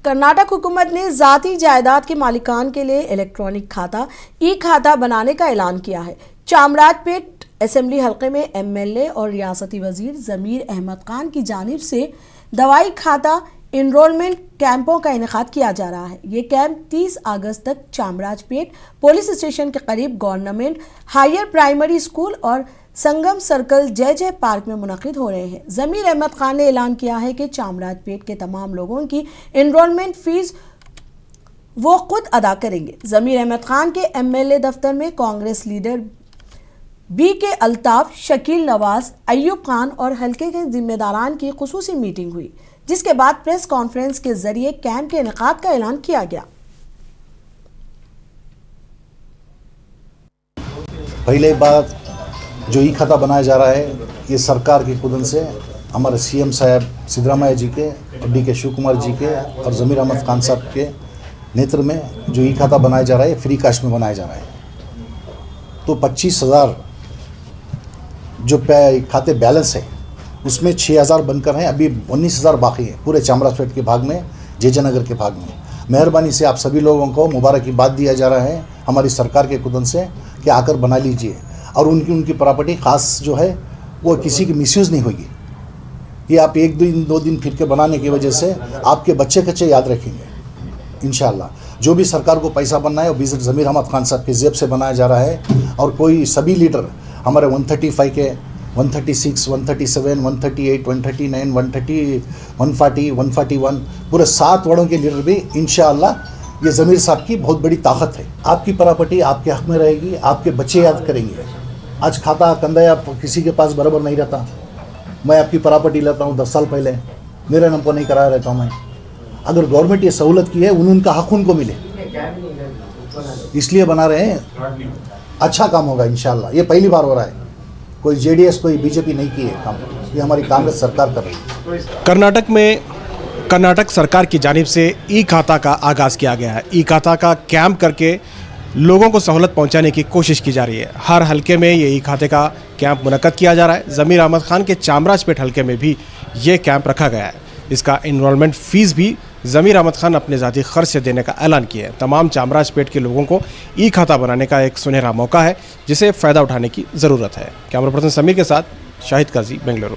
कर्नाटक हुकूमत ने ज़ाती जायदाद के मालिकान के लिए इलेक्ट्रॉनिक खाता ई खाता बनाने का ऐलान किया है। चामराजपेट असेंबली हल्के में एमएलए और रियासती वजीर ज़मीर अहमद खान की जानिब से दवाई खाता इनरोलमेंट कैंपों का इनेकाद किया जा रहा है। ये कैंप 30 अगस्त तक चामराजपेट पुलिस स्टेशन के करीब गवर्नमेंट हायर प्राइमरी स्कूल और संगम सर्कल जय पार्क में मुनक़िद हो रहे हैं। ज़मीर अहमद खान ने ऐलान किया है कि चामराजपेट के तमाम लोगों की इनरोलमेंट फीस वो खुद अदा करेंगे। ज़मीर अहमद खान के एमएलए दफ्तर में कांग्रेस लीडर BK अल्ताफ, शकील नवाज, अयूब खान और हल्के के जिम्मेदारान की खुसूसी मीटिंग हुई, जिसके बाद प्रेस कॉन्फ्रेंस के जरिए कैंप के इनेकाद का ऐलान किया गया। पहले बात जो ई खाता बनाया जा रहा है, ये सरकार की कुदन से हमारे CM साहब सिद्धरामैया जी के और DK शिव कुमार जी के और ज़मीर अहमद खान साहब के नेतृत्व में जो ई खाता बनाया जा रहा है, फ्री कास्ट में बनाया जा रहा है। तो 25,000 जो खाते बैलेंस है उसमें 6,000 बनकर हैं, अभी 19,000 बाकी है पूरे चामराजपेट के भाग में, जयनगर के भाग में। मेहरबानी से आप सभी लोगों को मुबारकबाद दिया जा रहा है हमारी सरकार के कुदन से कि आकर बना लीजिए और उनकी प्रॉपर्टी ख़ास जो है वो किसी की मिसयूज़ नहीं होगी। ये आप 1 दिन 2 दिन फिर के बनाने की वजह से आपके बच्चे याद रखेंगे इंशाअल्लाह। जो भी सरकार को पैसा बनना है वो ज़मीर अहमद खान साहब की जेब से बनाया जा रहा है और कोई सभी लीडर हमारे 135 के 136, 137, 138, 139, 130, 140, 141 पूरे 7 वार्डों के लीडर भी इंशाअल्लाह ये ज़मीर साहब की बहुत बड़ी ताकत है। आपकी प्रॉपर्टी आपके हक़ में रहेगी, आपके बच्चे याद करेंगे। आज खाता कंदा किसी के पास बराबर नहीं रहता। मैं आपकी प्रॉपर्टी लेता हूँ 10 साल पहले, मेरे नाम पर नहीं कराया रहता हूँ मैं। अगर गवर्नमेंट ये सहूलत की है उनका हक़ उनको मिले, इसलिए बना रहे हैं। अच्छा काम होगा इंशाअल्लाह। ये पहली बार हो रहा है, कोई JDS कोई BJP नहीं की है काम, ये हमारी कांग्रेस सरकार कर रही है। कर्नाटक में कर्नाटक सरकार की जानिब से ई खाता का आगाज़ किया गया है। ई खाता का कैंप करके लोगों को सहूलत पहुंचाने की कोशिश की जा रही है। हर हलके में ये ई खाते का कैंप मुनक्कद किया जा रहा है। ज़मीर अहमद खान के चामराजपेट हलके में भी ये कैंप रखा गया है। इसका इनरोलमेंट फ़ीस भी ज़मीर अहमद खान अपने ज़ाती खर्च से देने का ऐलान किया है। तमाम चामराजपेट के लोगों को ई खाता बनाने का एक सुनहरा मौका है, जिसे फ़ायदा उठाने की ज़रूरत है। कैमरा पर्सन समीर के साथ शाहिद काजी, बेंगलुरु।